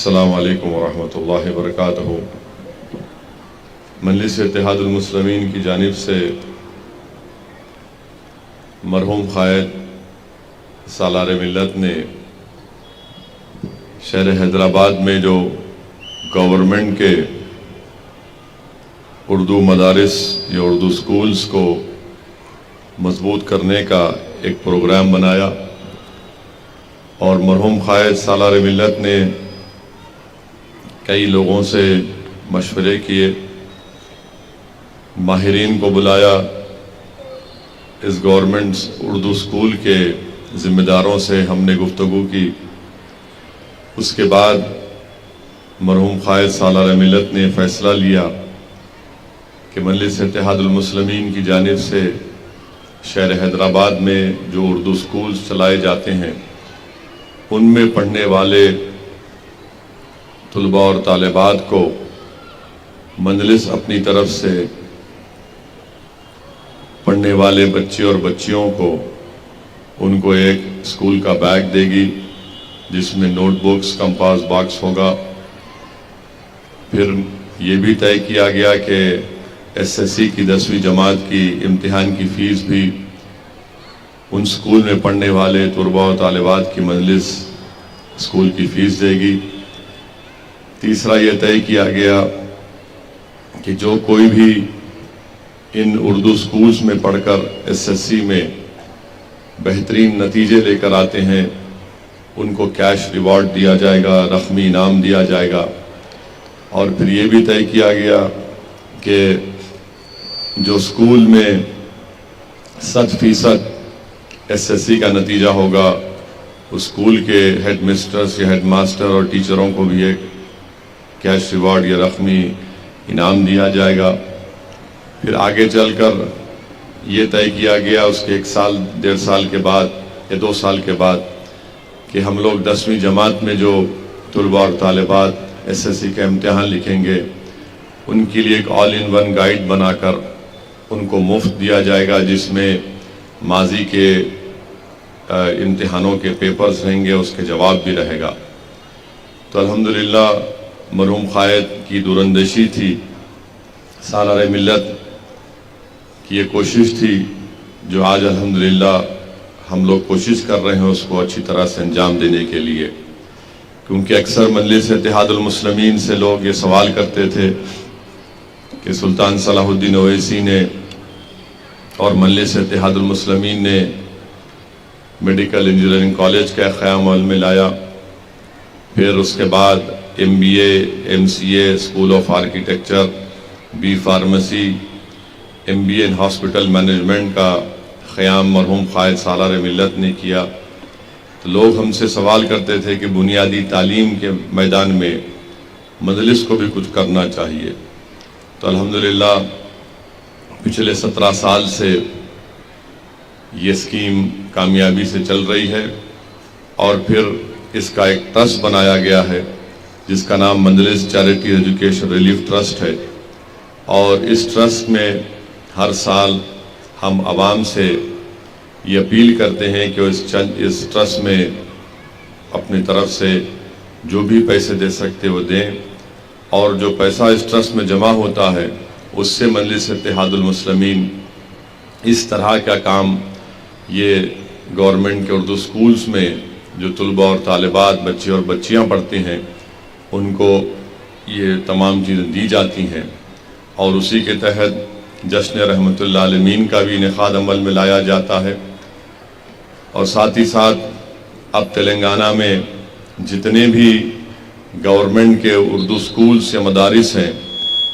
السلام علیکم ورحمۃ اللہ وبرکاتہ۔ مجلس اتحاد المسلمین کی جانب سے مرحوم قائد سالار ملت نے شہر حیدرآباد میں جو گورنمنٹ کے اردو مدارس یا اردو سکولز کو مضبوط کرنے کا ایک پروگرام بنایا، اور مرحوم قائد سالار ملت نے کئی لوگوں سے مشورے کیے، ماہرین کو بلایا، اس گورنمنٹ اردو سکول کے ذمہ داروں سے ہم نے گفتگو کی۔ اس کے بعد مرحوم قائد سالار ملت نے فیصلہ لیا کہ مجلس اتحاد المسلمین کی جانب سے شہر حیدرآباد میں جو اردو سکولز چلائے جاتے ہیں ان میں پڑھنے والے طلباء اور طالبات کو مجلس اپنی طرف سے پڑھنے والے بچے اور بچیوں کو ان کو ایک اسکول کا بیگ دے گی، جس میں نوٹ بکس، کمپاس باکس ہوگا۔ پھر یہ بھی طے کیا گیا کہ SSC کی 10ویں جماعت کی امتحان کی فیس بھی ان اسکول میں پڑھنے والے طلباء و طالبات کی مجلس اسکول کی فیس دے گی۔ تیسرا یہ طے کیا گیا کہ جو کوئی بھی ان اردو سکولز میں پڑھ کر SSC میں بہترین نتیجے لے کر آتے ہیں ان کو کیش ریوارڈ دیا جائے گا، رقمی انعام دیا جائے گا۔ اور پھر یہ بھی طے کیا گیا کہ جو سکول میں 100% SSC کا نتیجہ ہوگا، اس سکول کے ہیڈ مسٹرز یا ہیڈ ماسٹر اور ٹیچروں کو بھی ایک کیش ریوارڈ یا رقمی انعام دیا جائے گا۔ پھر آگے چل کر یہ طے کیا گیا اس کے 1 سال 1.5 سال کے بعد یا 2 سال کے بعد کہ ہم لوگ 10ویں جماعت میں جو طلباء اور طالبات SSC کا امتحان لکھیں گے ان کے لیے ایک آل ان ون گائیڈ بنا کر ان کو مفت دیا جائے گا، جس میں ماضی کے امتحانوں کے پیپرز رہیں گے، اس کے جواب بھی رہے گا۔ تو الحمدللہ مرحوم قائد کی دوراندیشی تھی، سالار ملت کی یہ کوشش تھی جو آج الحمدللہ ہم لوگ کوشش کر رہے ہیں اس کو اچھی طرح سے انجام دینے کے لیے۔ کیونکہ اکثر مجلس اتحاد المسلمین سے لوگ یہ سوال کرتے تھے کہ سلطان صلاح الدین اویسی نے اور مجلس اتحاد المسلمین نے میڈیکل انجینئرنگ کالج کا قیام عمل میں لایا، پھر اس کے بعد MBA MCA school of architecture, B pharmacy, MBA in hospital management کا قیام مرحوم قائد سالار ملت نے کیا۔ تو لوگ ہم سے سوال کرتے تھے کہ بنیادی تعلیم کے میدان میں مجلس کو بھی کچھ کرنا چاہیے۔ تو الحمدللہ پچھلے 17 سال سے یہ اسکیم کامیابی سے چل رہی ہے، اور پھر اس کا ایک ٹرسٹ بنایا گیا ہے جس کا نام مجلس چیریٹی ایجوکیشن ریلیف ٹرسٹ ہے، اور اس ٹرسٹ میں ہر سال ہم عوام سے یہ اپیل کرتے ہیں کہ اس ٹرسٹ میں اپنی طرف سے جو بھی پیسے دے سکتے وہ دیں، اور جو پیسہ اس ٹرسٹ میں جمع ہوتا ہے اس سے مجلس اتحاد المسلمین اس طرح کا کام یہ گورنمنٹ کے اردو سکولز میں جو طلباء اور طالبات، بچے اور بچیاں پڑھتی ہیں ان کو یہ تمام چیزیں دی جاتی ہیں، اور اسی کے تحت جشن رحمت اللہ عالمین کا بھی انعقاد عمل میں لایا جاتا ہے۔ اور ساتھ ہی ساتھ اب تلنگانہ میں جتنے بھی گورنمنٹ کے اردو سکولز یا مدارس ہیں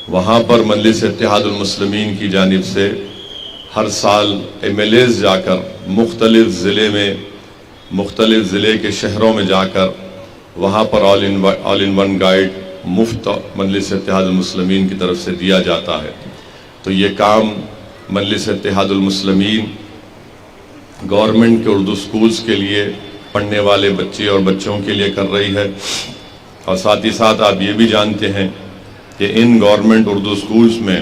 وہاں پر مجلس اتحاد المسلمین کی جانب سے ہر سال MLAs جا کر مختلف ضلع کے شہروں میں جا کر وہاں پر آل ان ون گائیڈ مفت مجلس اتحاد المسلمین کی طرف سے دیا جاتا ہے۔ تو یہ کام مجلس اتحاد المسلمین گورنمنٹ کے اردو سکولز کے لیے پڑھنے والے بچے اور بچوں کے لیے کر رہی ہے، اور ساتھ ہی ساتھ آپ یہ بھی جانتے ہیں کہ ان گورنمنٹ اردو سکولز میں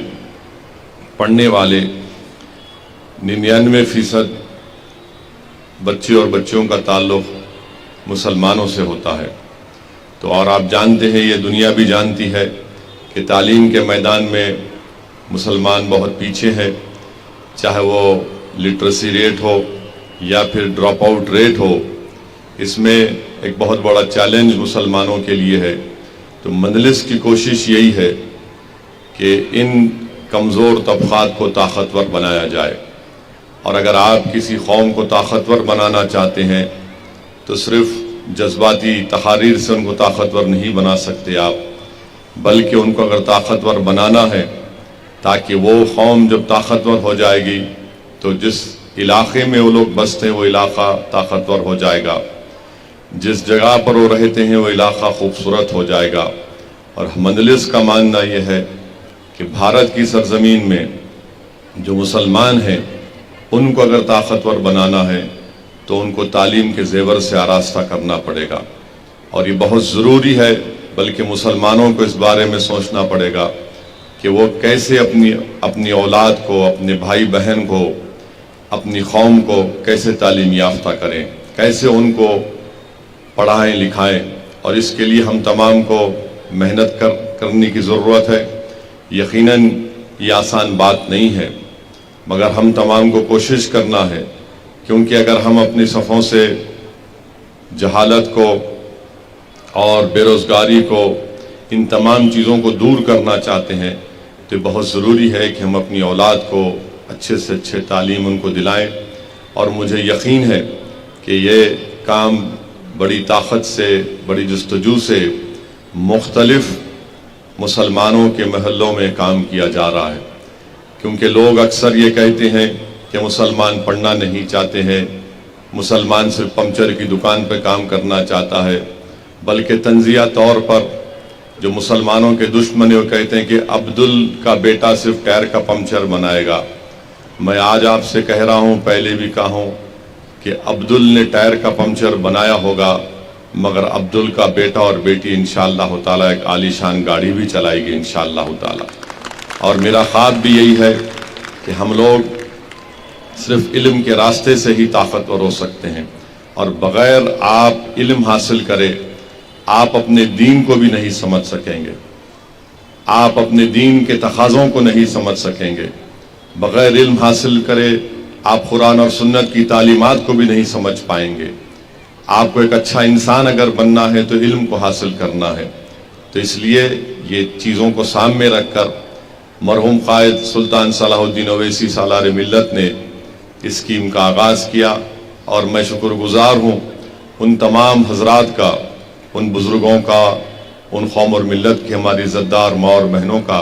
پڑھنے والے 99% بچے اور بچیوں کا تعلق مسلمانوں سے ہوتا ہے، تو اور آپ جانتے ہیں، یہ دنیا بھی جانتی ہے کہ تعلیم کے میدان میں مسلمان بہت پیچھے ہیں، چاہے وہ لٹریسی ریٹ ہو یا پھر ڈراپ آؤٹ ریٹ ہو، اس میں ایک بہت بڑا چیلنج مسلمانوں کے لیے ہے۔ تو مجلس کی کوشش یہی ہے کہ ان کمزور طبقات کو طاقتور بنایا جائے، اور اگر آپ کسی قوم کو طاقتور بنانا چاہتے ہیں تو صرف جذباتی تحاریر سے ان کو طاقتور نہیں بنا سکتے آپ، بلکہ ان کو اگر طاقتور بنانا ہے تاکہ وہ قوم جب طاقتور ہو جائے گی تو جس علاقے میں وہ لوگ بستے ہیں وہ علاقہ طاقتور ہو جائے گا، جس جگہ پر وہ رہتے ہیں وہ علاقہ خوبصورت ہو جائے گا۔ اور مجلس کا ماننا یہ ہے کہ بھارت کی سرزمین میں جو مسلمان ہیں ان کو اگر طاقتور بنانا ہے تو ان کو تعلیم کے زیور سے آراستہ کرنا پڑے گا، اور یہ بہت ضروری ہے، بلکہ مسلمانوں کو اس بارے میں سوچنا پڑے گا کہ وہ کیسے اپنی اولاد کو، اپنے بھائی بہن کو، اپنی قوم کو کیسے تعلیم یافتہ کریں، کیسے ان کو پڑھائیں لکھائیں، اور اس کے لیے ہم تمام کو محنت کرنے کی ضرورت ہے۔ یقیناً یہ آسان بات نہیں ہے، مگر ہم تمام کو کوشش کرنا ہے، کیونکہ اگر ہم اپنی صفوں سے جہالت کو اور بے روزگاری کو، ان تمام چیزوں کو دور کرنا چاہتے ہیں تو بہت ضروری ہے کہ ہم اپنی اولاد کو اچھے سے اچھے تعلیم ان کو دلائیں، اور مجھے یقین ہے کہ یہ کام بڑی طاقت سے، بڑی جستجو سے مختلف مسلمانوں کے محلوں میں کام کیا جا رہا ہے، کیونکہ لوگ اکثر یہ کہتے ہیں کہ مسلمان پڑھنا نہیں چاہتے ہیں، مسلمان صرف پنچر کی دکان پہ کام کرنا چاہتا ہے، بلکہ تنزیہ طور پر جو مسلمانوں کے دشمن ہیں وہ کہتے ہیں کہ عبدل کا بیٹا صرف ٹائر کا پنچر بنائے گا۔ میں آج آپ سے کہہ رہا ہوں، پہلے بھی کہا ہوں کہ عبدل نے ٹائر کا پنچر بنایا ہوگا، مگر عبدل کا بیٹا اور بیٹی انشاءاللہ تعالیٰ ایک عالی شان گاڑی بھی چلائے گی انشاءاللہ تعالیٰ۔ اور میرا خواب بھی یہی ہے کہ ہم لوگ صرف علم کے راستے سے ہی طاقتور ہو سکتے ہیں، اور بغیر آپ علم حاصل کرے آپ اپنے دین کو بھی نہیں سمجھ سکیں گے، آپ اپنے دین کے تقاضوں کو نہیں سمجھ سکیں گے۔ بغیر علم حاصل کرے آپ قرآن اور سنت کی تعلیمات کو بھی نہیں سمجھ پائیں گے۔ آپ کو ایک اچھا انسان اگر بننا ہے تو علم کو حاصل کرنا ہے۔ تو اس لیے یہ چیزوں کو سامنے رکھ کر مرحوم قائد سلطان صلاح الدین اویسی سالار ملت نے اس اسکیم کا آغاز کیا، اور میں شکر گزار ہوں ان تمام حضرات کا، ان بزرگوں کا، ان قوم اور ملت کی ہماری عزتدار ماں اور بہنوں کا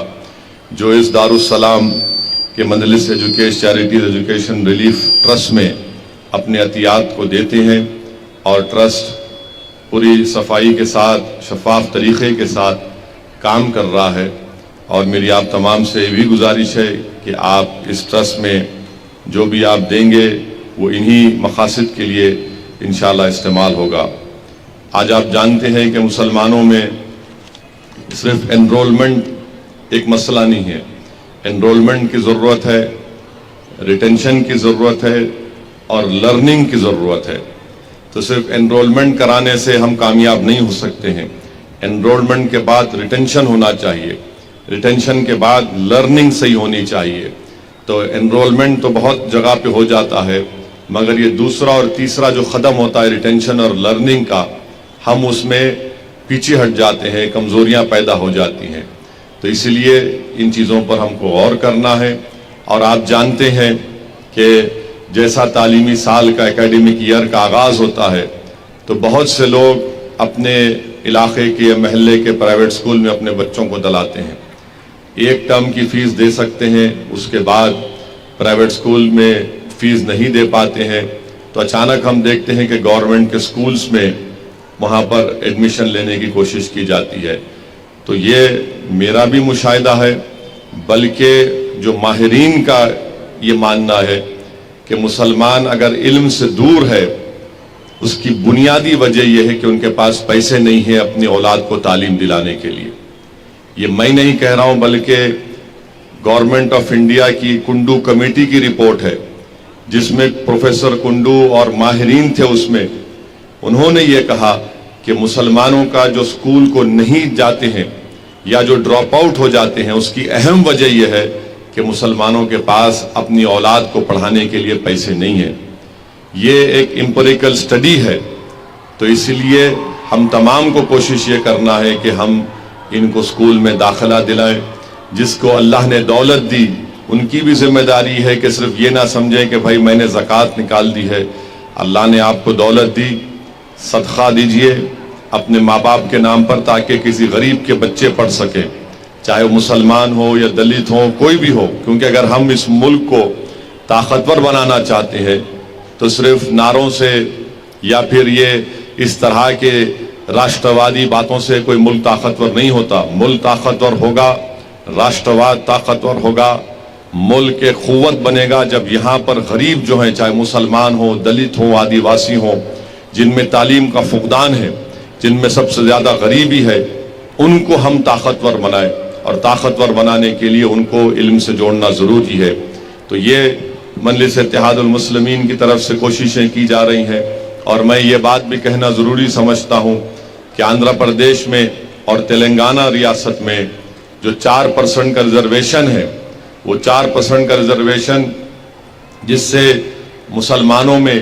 جو اس دارالسلام کے مجلس چیریٹیز ایجوکیشن ریلیف ٹرسٹ میں اپنے عطیات کو دیتے ہیں، اور ٹرسٹ پوری صفائی کے ساتھ، شفاف طریقے کے ساتھ کام کر رہا ہے۔ اور میری آپ تمام سے یہ بھی گزارش ہے کہ آپ اس ٹرسٹ میں جو بھی آپ دیں گے وہ انہی مقاصد کے لیے انشاءاللہ استعمال ہوگا۔ آج آپ جانتے ہیں کہ مسلمانوں میں صرف انرولمنٹ ایک مسئلہ نہیں ہے، انرولمنٹ کی ضرورت ہے، ریٹینشن کی ضرورت ہے، اور لرننگ کی ضرورت ہے۔ تو صرف انرولمنٹ کرانے سے ہم کامیاب نہیں ہو سکتے ہیں، انرولمنٹ کے بعد ریٹینشن ہونا چاہیے، ریٹینشن کے بعد لرننگ صحیح ہونی چاہیے۔ تو انرولمنٹ تو بہت جگہ پہ ہو جاتا ہے، مگر یہ دوسرا اور تیسرا جو قدم ہوتا ہے ریٹینشن اور لرننگ کا، ہم اس میں پیچھے ہٹ جاتے ہیں، کمزوریاں پیدا ہو جاتی ہیں۔ تو اسی لیے ان چیزوں پر ہم کو غور کرنا ہے۔ اور آپ جانتے ہیں کہ جیسا تعلیمی سال کا، اکیڈمک ایئر کا آغاز ہوتا ہے تو بہت سے لوگ اپنے علاقے کے محلے کے پرائیویٹ سکول میں اپنے بچوں کو دلاتے ہیں، ایک ٹرم کی فیس دے سکتے ہیں، اس کے بعد پرائیویٹ سکول میں فیس نہیں دے پاتے ہیں، تو اچانک ہم دیکھتے ہیں کہ گورنمنٹ کے سکولز میں وہاں پر ایڈمیشن لینے کی کوشش کی جاتی ہے۔ تو یہ میرا بھی مشاہدہ ہے، بلکہ جو ماہرین کا یہ ماننا ہے کہ مسلمان اگر علم سے دور ہے، اس کی بنیادی وجہ یہ ہے کہ ان کے پاس پیسے نہیں ہیں اپنی اولاد کو تعلیم دلانے کے لیے۔ یہ میں نہیں کہہ رہا ہوں، بلکہ گورنمنٹ آف انڈیا کی کنڈو کمیٹی کی رپورٹ ہے، جس میں پروفیسر کنڈو اور ماہرین تھے، اس میں انہوں نے یہ کہا کہ کہ مسلمانوں کا جو اسکول کو نہیں جاتے ہیں یا جو ڈراپ آؤٹ ہو جاتے ہیں، اس کی اہم وجہ یہ ہے کہ مسلمانوں کے پاس اپنی اولاد کو پڑھانے کے لیے پیسے نہیں ہیں۔ یہ ایک امپیریکل سٹڈی ہے، تو اسی لیے ہم تمام کو کوشش یہ کرنا ہے کہ ہم ان کو اسکول میں داخلہ دلائیں۔ جس کو اللہ نے دولت دی ان کی بھی ذمہ داری ہے کہ صرف یہ نہ سمجھیں کہ بھائی میں نے زکوٰۃ نکال دی ہے۔ اللہ نے آپ کو دولت دی، صدقہ دیجئے اپنے ماں باپ کے نام پر، تاکہ کسی غریب کے بچے پڑھ سکیں، چاہے وہ مسلمان ہو یا دلت ہو، کوئی بھی ہو۔ کیونکہ اگر ہم اس ملک کو طاقتور بنانا چاہتے ہیں تو صرف نعروں سے یا پھر یہ اس طرح کے راشٹروادی باتوں سے کوئی ملک طاقتور نہیں ہوتا۔ ملک طاقتور ہوگا، راشٹرواد طاقتور ہوگا، ملک کے قوت بنے گا جب یہاں پر غریب جو ہیں، چاہے مسلمان ہو، دلت ہو، آدیواسی ہو، جن میں تعلیم کا فقدان ہے، جن میں سب سے زیادہ غریبی ہے، ان کو ہم طاقتور بنائیں، اور طاقتور بنانے کے لیے ان کو علم سے جوڑنا ضروری ہے۔ تو یہ مجلس اتحاد المسلمین کی طرف سے کوششیں کی جا رہی ہیں، اور میں یہ بات بھی کہنا ضروری سمجھتا ہوں کہ آندھرا پردیش میں اور تلنگانہ ریاست میں جو 4% کا ریزرویشن ہے، وہ 4% کا ریزرویشن جس سے مسلمانوں میں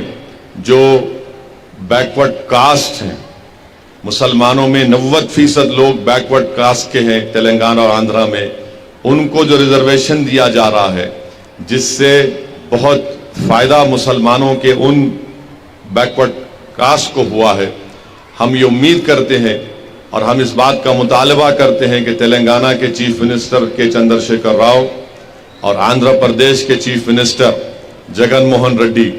جو بیکورڈ کاسٹ ہیں، مسلمانوں میں 90% لوگ بیکورڈ کاسٹ کے ہیں تلنگانہ اور آندھرا میں، ان کو جو ریزرویشن دیا جا رہا ہے، جس سے بہت فائدہ مسلمانوں کے ان بیکورڈ کاسٹ کو ہوا ہے۔ ہم یہ امید کرتے ہیں اور ہم اس بات کا مطالبہ کرتے ہیں کہ تلنگانہ کے چیف منسٹر کے چندر شیکھر راؤ اور آندھرا پردیش کے چیف منسٹر جگن موہن ریڈی،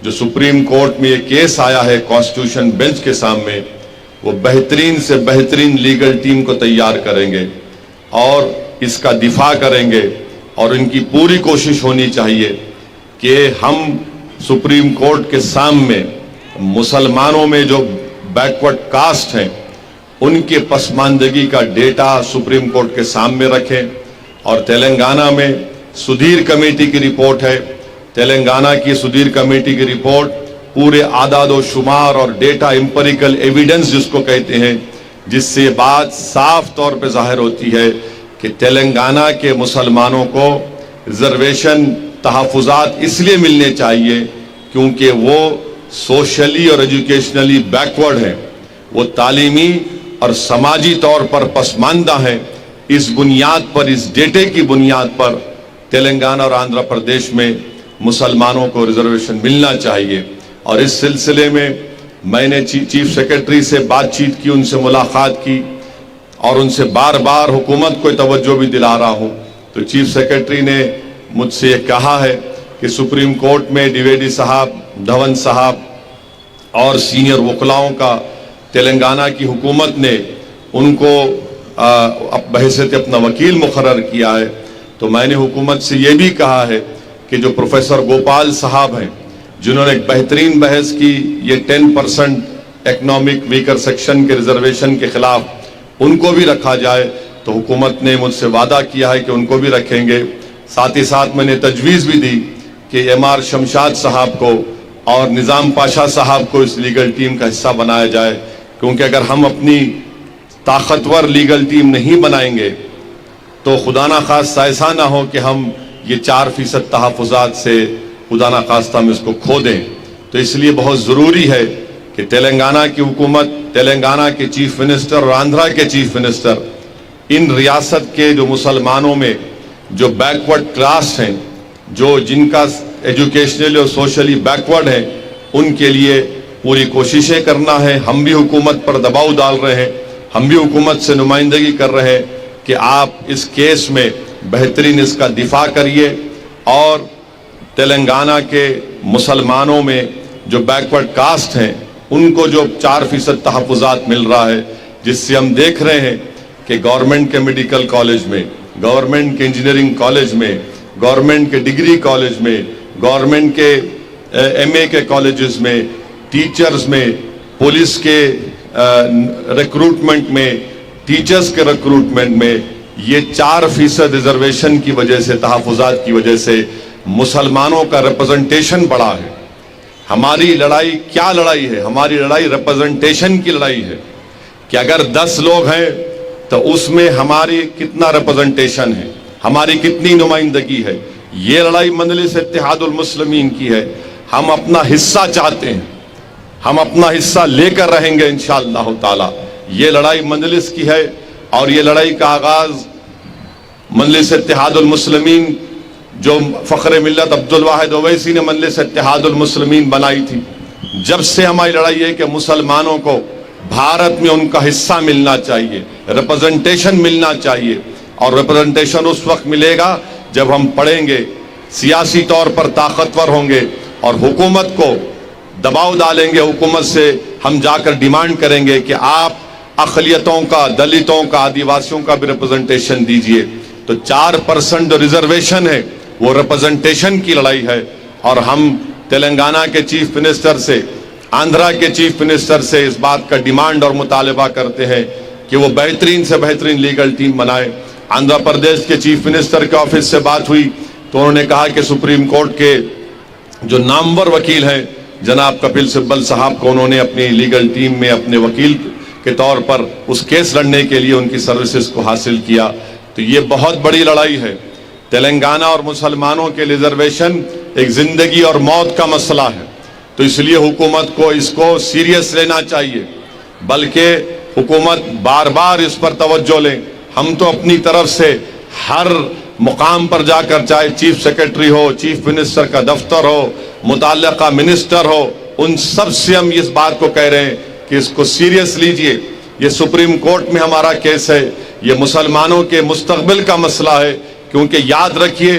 جو سپریم کورٹ میں یہ کیس آیا ہے کانسٹیٹیوشن بینچ کے سامنے، وہ بہترین سے بہترین لیگل ٹیم کو تیار کریں گے اور اس کا دفاع کریں گے، اور ان کی پوری کوشش ہونی چاہیے کہ ہم سپریم کورٹ کے سامنے مسلمانوں میں جو بیکورڈ کاسٹ ہیں ان کے پسماندگی کا ڈیٹا سپریم کورٹ کے سامنے رکھیں۔ اور تلنگانہ میں سدھیر کمیٹی کی رپورٹ ہے، تلنگانہ کی سدھیر کمیٹی کی رپورٹ پورے اعداد و شمار اور ڈیٹا امپیریکل ایویڈنس جس کو کہتے ہیں، جس سے یہ بات صاف طور پہ ظاہر ہوتی ہے کہ تلنگانہ کے مسلمانوں کو ریزرویشن تحفظات اس لیے ملنے چاہیے کیونکہ وہ سوشلی اور ایجوکیشنلی بیکورڈ ہیں، وہ تعلیمی اور سماجی طور پر پسماندہ ہیں۔ اس بنیاد پر، اس ڈیٹے کی بنیاد پر تلنگانہ اور آندھرا پردیش میں مسلمانوں کو ریزرویشن ملنا چاہیے۔ اور اس سلسلے میں نے چیف سیکرٹری سے بات چیت کی، ان سے ملاقات کی، اور ان سے بار بار حکومت کو توجہ بھی دلا رہا ہوں۔ تو چیف سیکرٹری نے مجھ سے یہ کہا ہے کہ سپریم کورٹ میں ڈیویڈی صاحب، دھون صاحب اور سینئر وکلاؤں کا تلنگانہ کی حکومت نے ان کو بحیثیت اپنا وکیل مقرر کیا ہے۔ تو میں نے حکومت سے یہ بھی کہا ہے کہ جو پروفیسر گوپال صاحب ہیں، جنہوں نے ایک بہترین بحث کی یہ 10% اکنامک ویکر سیکشن کے ریزرویشن کے خلاف، ان کو بھی رکھا جائے۔ تو حکومت نے مجھ سے وعدہ کیا ہے کہ ان کو بھی رکھیں گے۔ ساتھ ہی ساتھ میں نے تجویز بھی دی کہ MR شمشاد صاحب کو اور نظام پاشا صاحب کو اس لیگل ٹیم کا حصہ بنایا جائے، کیونکہ اگر ہم اپنی طاقتور لیگل ٹیم نہیں بنائیں گے تو خدا نخواستہ ایسا نہ ہو کہ ہم یہ 4% تحفظات سے خدا نخواستہ ہم اس کو کھو دیں۔ تو اس لیے بہت ضروری ہے کہ تلنگانہ کی حکومت، تلنگانہ کے چیف منسٹر اور آندھرا کے چیف منسٹر ان ریاست کے جو مسلمانوں میں جو بیکورڈ کلاس ہیں، جو جن کا ایجوکیشنلی اور سوشلی بیکورڈ ہیں، ان کے لیے پوری کوششیں کرنا ہے۔ ہم بھی حکومت پر دباؤ ڈال رہے ہیں، ہم بھی حکومت سے نمائندگی کر رہے ہیں کہ آپ اس کیس میں بہترین اس کا دفاع کریے، اور تلنگانہ کے مسلمانوں میں جو بیکورڈ کاسٹ ہیں ان کو جو 4% تحفظات مل رہا ہے، جس سے ہم دیکھ رہے ہیں کہ گورنمنٹ کے میڈیکل کالج میں، گورنمنٹ کے انجینئرنگ کالج میں، گورنمنٹ کے ڈگری کالج میں، گورنمنٹ کے MA کے کالجز میں، ٹیچرز میں، پولیس کے ریکروٹمنٹ میں، ٹیچرز کے ریکروٹمنٹ میں یہ 4% ریزرویشن کی وجہ سے، تحفظات کی وجہ سے مسلمانوں کا ریپرزنٹیشن بڑھا ہے۔ ہماری لڑائی کیا لڑائی ہے؟ ہماری لڑائی ریپرزنٹیشن کی لڑائی ہے کہ اگر 10 لوگ ہیں تو اس میں ہماری کتنا ریپرزنٹیشن ہے، ہماری کتنی نمائندگی ہے۔ یہ لڑائی مجلس اتحاد المسلمین کی ہے۔ ہم اپنا حصہ چاہتے ہیں، ہم اپنا حصہ لے کر رہیں گے انشاءاللہ تعالی۔ یہ لڑائی مجلس کی ہے، اور یہ لڑائی کا آغاز مجلس اتحاد المسلمین جو فخر ملت عبدالواحد اویسی نے مجلس اتحاد المسلمین بنائی تھی، جب سے ہماری لڑائی ہے کہ مسلمانوں کو بھارت میں ان کا حصہ ملنا چاہیے، ریپرزنٹیشن ملنا چاہیے۔ اور ریپرزنٹیشن اس وقت ملے گا جب ہم پڑھیں گے، سیاسی طور پر طاقتور ہوں گے اور حکومت کو دباؤ ڈالیں گے۔ حکومت سے ہم جا کر ڈیمانڈ کریں گے کہ آپ اقلیتوں کا، دلتوں کا، آدیواسیوں کا بھی ریپرزنٹیشن دیجئے۔ تو 4% جو ریزرویشن ہے وہ ریپرزنٹیشن کی لڑائی ہے، اور ہم تلنگانہ کے چیف منسٹر سے، آندھرا کے چیف منسٹر سے اس بات کا ڈیمانڈ اور مطالبہ کرتے ہیں کہ وہ بہترین سے بہترین لیگل ٹیم بنائے۔ آندھرا پردیش کے چیف منسٹر کے آفس سے بات ہوئی تو انہوں نے کہا کہ سپریم کورٹ کے جو نامور وکیل ہیں جناب کپل سبل صاحب کو انہوں نے اپنی لیگل ٹیم میں اپنے وکیل کے طور پر اس کیس لڑنے کے لیے ان کی سروسز کو حاصل کیا۔ تو یہ بہت بڑی لڑائی ہے۔ تلنگانہ اور مسلمانوں کے ریزرویشن ایک زندگی اور موت کا مسئلہ ہے، تو اس لیے حکومت کو اس کو سیریس لینا چاہیے، بلکہ حکومت بار بار اس پر توجہ لیں۔ ہم تو اپنی طرف سے ہر مقام پر جا کر، چاہے چیف سیکرٹری ہو، چیف منسٹر کا دفتر ہو، متعلقہ منسٹر ہو، ان سب سے ہم اس بات کو کہہ رہے ہیں کہ اس کو سیریس لیجئے۔ یہ سپریم کورٹ میں ہمارا کیس ہے، یہ مسلمانوں کے مستقبل کا مسئلہ ہے، کیونکہ یاد رکھیے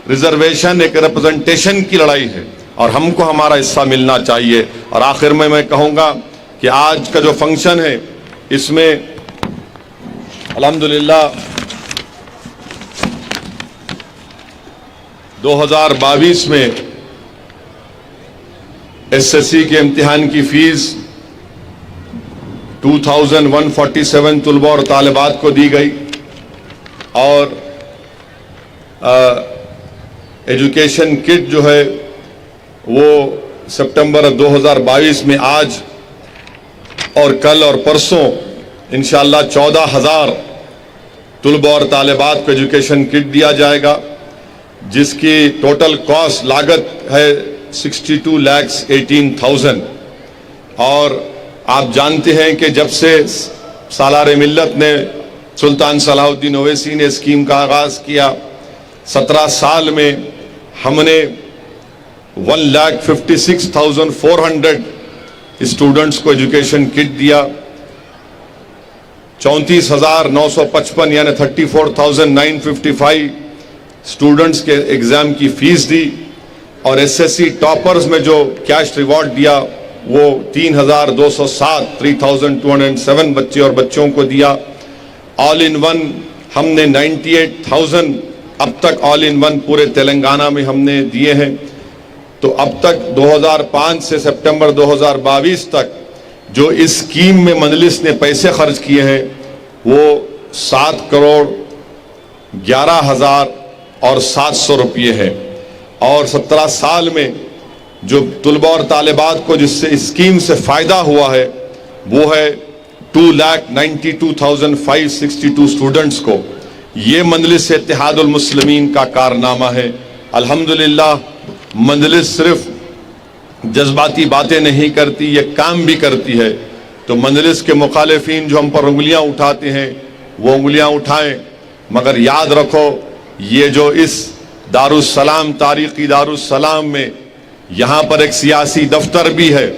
ریزرویشن ایک ریپرزنٹیشن کی لڑائی ہے اور ہم کو ہمارا حصہ ملنا چاہیے۔ اور آخر میں کہوں گا کہ آج کا جو فنکشن ہے اس میں الحمدللہ 2022 میں ایس ایس سی کے امتحان کی فیس 2147 طلباء اور طالبات کو دی گئی، اور ایجوکیشن کٹ جو ہے وہ سپٹمبر 2022 میں آج اور کل اور پرسوں انشاءاللہ 14,000 طلباء اور طالبات کو ایجوکیشن کٹ دیا جائے گا، جس کی ٹوٹل کاسٹ لاگت ہے 62,18,000۔ اور آپ جانتے ہیں کہ جب سے سالار ملت نے سلطان صلاح الدین اویسی نے اسکیم کا آغاز کیا، 17 سال میں ہم نے 1,56,400 اسٹوڈنٹس کو ایجوکیشن کٹ دیا، 34,955 یعنی 34,955 اسٹوڈنٹس کے ایگزام کی فیس دی، اور ایس ایس سی ٹاپرز میں جو کیش ریوارڈ دیا وہ 3,207 3,207 بچے اور بچوں کو دیا۔ آل ان ون ہم نے 98,000 اب تک آل ان ون پورے تلنگانہ میں ہم نے دیے ہیں۔ تو اب تک 2005 سے سپٹمبر 2022 تک جو اس اسکیم میں مجلس نے پیسے خرچ کیے ہیں وہ 7,11,700 روپیے ہیں، اور 17 سال میں جو طلباء اور طالبات کو جس سے اسکیم سے فائدہ ہوا ہے وہ ہے 2,92,562 اسٹوڈنٹس کو۔ یہ مجلس اتحاد المسلمین کا کارنامہ ہے۔ الحمدللہ مجلس صرف جذباتی باتیں نہیں کرتی، یہ کام بھی کرتی ہے۔ تو مجلس کے مخالفین جو ہم پر انگلیاں اٹھاتے ہیں وہ انگلیاں اٹھائیں، مگر یاد رکھو یہ جو اس دارالسلام تاریخی دارالسلام میں یہاں پر ایک سیاسی دفتر بھی ہے،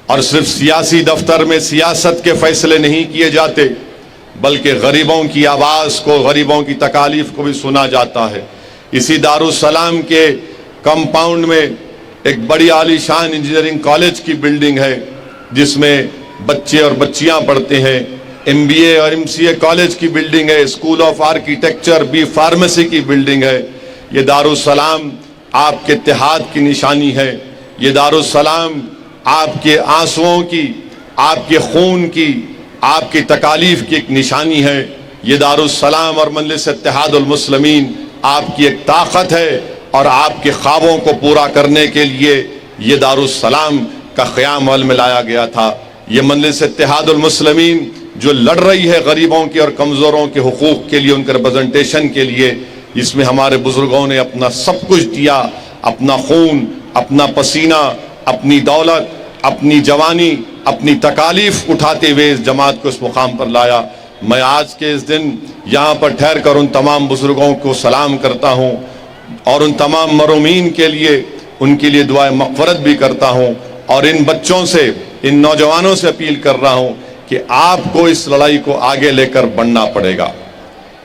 اور صرف سیاسی دفتر میں سیاست کے فیصلے نہیں کیے جاتے بلکہ غریبوں کی آواز کو، غریبوں کی تکالیف کو بھی سنا جاتا ہے۔ اسی دارالسلام کے کمپاؤنڈ میں ایک بڑی عالی شان انجینئرنگ کالج کی بلڈنگ ہے جس میں بچے اور بچیاں پڑھتے ہیں، ایم بی اے اور ایم سی اے کالج کی بلڈنگ ہے، school of architecture B pharmacy کی بلڈنگ ہے۔ یہ دارالسلام آپ کے اتحاد کی نشانی ہے، یہ دارالسلام آپ کے آنسوؤں کی، آپ کے خون کی، آپ کی تکالیف کی ایک نشانی ہے۔ یہ دارالسلام اور مجلس اتحاد المسلمین آپ کی ایک طاقت ہے، اور آپ کے خوابوں کو پورا کرنے کے لیے یہ دارالسلام کا قیام عمل میں لایا گیا تھا۔ یہ مجلس اتحاد المسلمین جو لڑ رہی ہے غریبوں کے اور کمزوروں کے حقوق کے لیے، ان کے ریپرزنٹیشن کے لیے، اس میں ہمارے بزرگوں نے اپنا سب کچھ دیا، اپنا خون، اپنا پسینہ، اپنی دولت، اپنی جوانی، اپنی تکالیف اٹھاتے ہوئے اس جماعت کو اس مقام پر لایا۔ میں آج کے اس دن یہاں پر ٹھہر کر ان تمام بزرگوں کو سلام کرتا ہوں اور ان تمام مرحومین کے لیے دعائے مغفرت بھی کرتا ہوں، اور ان بچوں سے، ان نوجوانوں سے اپیل کر رہا ہوں کہ آپ کو اس لڑائی کو آگے لے کر بڑھنا پڑے گا۔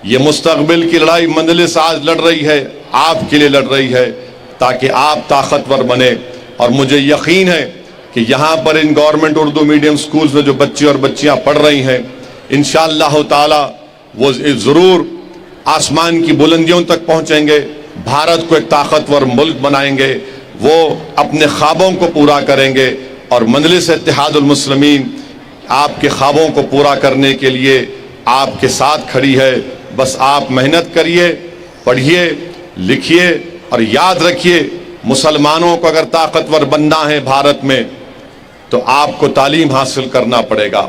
یہ مستقبل کی لڑائی مجلس آج لڑ رہی ہے، آپ کے لیے لڑ رہی ہے، تاکہ آپ طاقتور بنے۔ اور مجھے یقین ہے کہ یہاں پر ان گورنمنٹ اردو میڈیم سکولز میں جو بچے اور بچیاں پڑھ رہی ہیں، انشاءاللہ تعالی وہ ضرور آسمان کی بلندیوں تک پہنچیں گے، بھارت کو ایک طاقتور ملک بنائیں گے، وہ اپنے خوابوں کو پورا کریں گے، اور مجلس اتحاد المسلمین آپ کے خوابوں کو پورا کرنے کے لیے آپ کے ساتھ کھڑی ہے۔ بس آپ محنت کریے، پڑھیے، لکھیے، اور یاد رکھیے مسلمانوں کو اگر طاقتور بننا ہے بھارت میں تو آپ کو تعلیم حاصل کرنا پڑے گا۔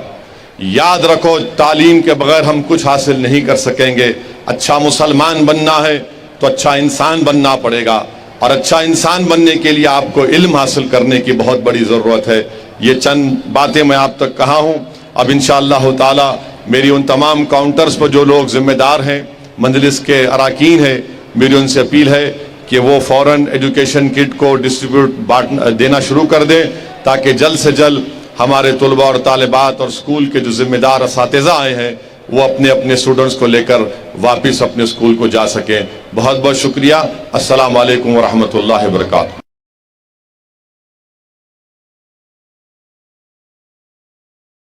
یاد رکھو، تعلیم کے بغیر ہم کچھ حاصل نہیں کر سکیں گے۔ اچھا مسلمان بننا ہے تو اچھا انسان بننا پڑے گا، اور اچھا انسان بننے کے لیے آپ کو علم حاصل کرنے کی بہت بڑی ضرورت ہے۔ یہ چند باتیں میں آپ تک کہا ہوں۔ اب انشاءاللہ تعالی میری ان تمام کاؤنٹرز پر جو لوگ ذمہ دار ہیں، مجلس کے اراکین ہیں، میری ان سے اپیل ہے کہ وہ فوراً ایجوکیشن کٹ کو دینا شروع کر دیں، تاکہ جلد سے جلد ہمارے طلباء اور طالبات اور اسکول کے جو ذمہ دار اساتذہ آئے ہیں وہ اپنے اپنے اسٹوڈنٹس کو لے کر واپس اپنے اسکول کو جا سکیں۔ بہت بہت شکریہ۔ السلام علیکم ورحمۃ اللہ وبرکاتہ۔